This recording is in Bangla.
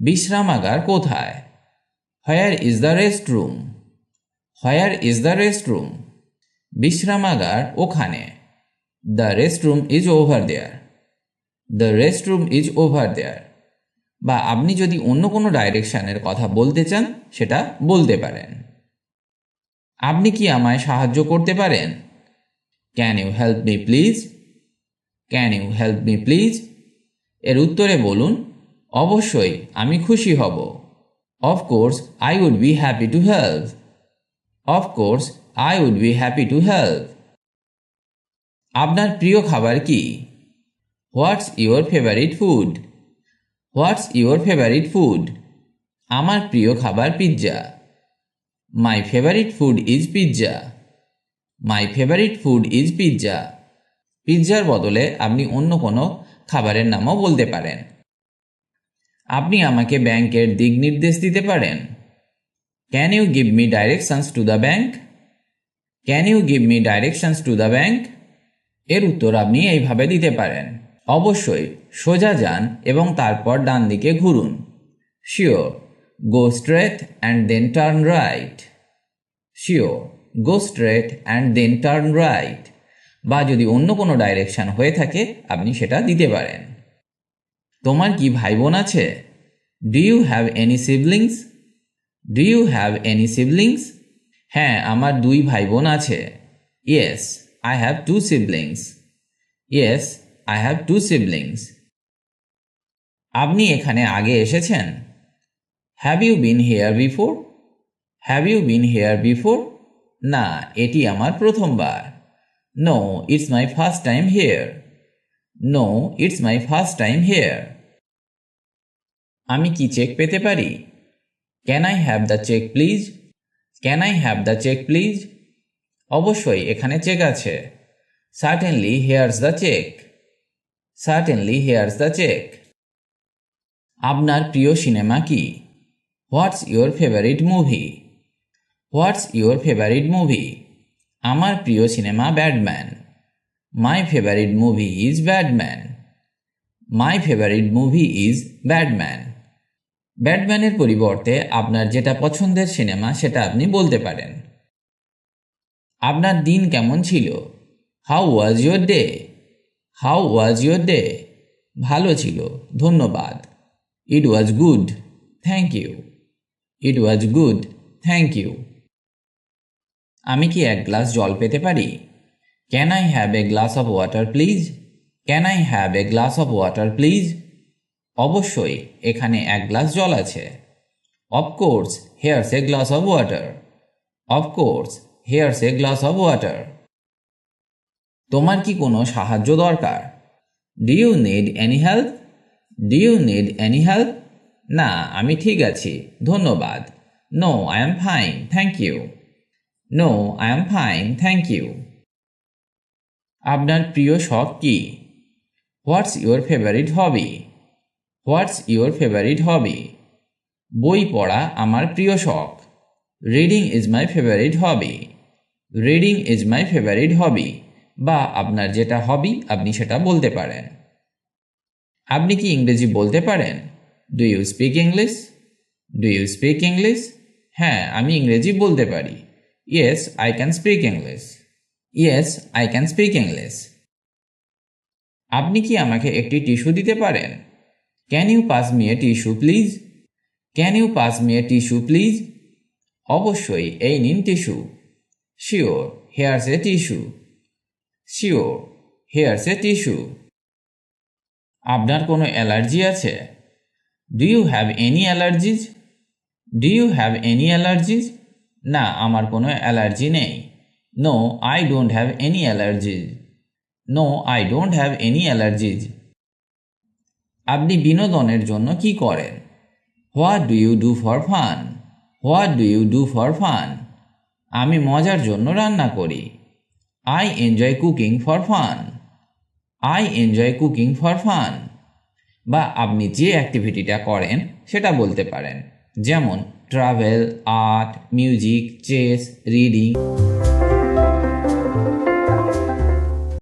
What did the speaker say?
বিশ্রামাগার কোথায়? Where is the restroom? Where is the restroom? বিশ্রামাগার ওখানে। The restroom is over there. The restroom is over there. বা আপনি যদি অন্য কোনো ডাইরেকশানের কথা বলতে চান সেটা বলতে পারেন। আপনি কি আমায় সাহায্য করতে পারেন? Can you help me please? Can you help me please? এর উত্তরে বলুন, অবশ্যই আমি খুশি হব। Of course I would be happy to help. Of course I would be happy to help. আপনার প্রিয় খাবার কি? What's your favourite food? What's your favourite food? আমার প্রিয় খাবার pizza. My favourite food is pizza. My favourite food is pizza. পিৎজার বদলে আপনি অন্য কোনো খাবারের নামও বলতে পারেন। আপনি আমাকে ব্যাংকের দিক নির্দেশ দিতে পারেন? Can you give me directions to the bank? Can you give me directions to the bank? এর উত্তর আপনি এইভাবে দিতে পারেন, অবশ্যই সোজা যান এবং তারপর ডান দিকে ঘুরুন। Sure, go straight and then turn right. Sure, go straight and then turn right. বা যদি অন্য কোনো ডাইরেকশন হয়ে থাকে আপনি সেটা দিতে পারেন। তোমার কি ভাই বোন আছে? Do you have any siblings? Do you have any siblings? হ্যাঁ, আমার 2 ভাই বোন আছে। Yes, I have 2 siblings. Yes, I have 2 siblings. আপনি এখানে আগে এসেছেন? Have you been here before? Have you been here before? না, এটি আমার প্রথমবার। No, it's my first time here. No, it's my first time here. আমি কি চেক পেতে পারি? Can I have the check please? Can I have the check please? অবশ্যই, এখানে চেক আছে। Certainly here's the check. Certainly here's the check. আপনার প্রিয় সিনেমা কি? What's your favourite movie? What's your favourite movie? আমার প্রিয় cinema Batman. My favourite movie is Batman. My favourite movie is Batman. ব্যাটম্যানের পরিবর্তে আপনার যেটা পছন্দের সিনেমা সেটা আপনি বলতে পারেন। আপনার দিন কেমন ছিল? How was your day? How was your day? ভালো ছিল, ধন্যবাদ। It was good, thank you. It was good, thank you. আমি কি 1 গ্লাস জল পেতে পারি? Can I have a glass of water please? Can I have a glass of water please? অবশ্যই, এখানে 1 গ্লাস জল আছে। Of course, here's a glass of water. Of course, here's a glass of water. তোমার কি কোনো সাহায্য দরকার? Do you need any help? Do you need any help? না, আমি ঠিক আছি, ধন্যবাদ। No, I am fine, thank you. No, I am fine, thank you. আপনার প্রিয় শখ কি? What's your favourite hobby? What's your favourite hobby? বই পড়া আমার প্রিয় শখ। Reading is my favourite hobby. Reading is my favourite hobby. বা আপনার যেটা হবি আপনি সেটা বলতে পারেন। আপনি কি ইংরেজি বলতে পারেন? Do you speak English? Do you speak English? হ্যাঁ, আমি ইংরেজি বলতে পারি। Yes, I can speak English. Yes, I can speak English. আপনি কি আমাকে একটি টিস্যু দিতে পারেন? Can you pass me a tissue please? Can you pass me a tissue please? অবশ্যই, এই নিন tissue. Sure, here's a tissue. Sure, here's a tissue. আপনার কোনো অ্যালার্জি আছে? Do you have any allergies? Do you have any allergies? না, আমার কোনো অ্যালার্জি নেই। No, I don't have any allergies. No, I don't have any allergies. আপনি বিনোদনের জন্য কি করেন? What do you do for fun? What do you do for fun? আমি মজার জন্য রান্না করি। I enjoy cooking for fun. I enjoy cooking for fun. বা আপনি যে অ্যাক্টিভিটিটা করেন সেটা বলতে পারেন, যেমন travel, art, music, chess, reading.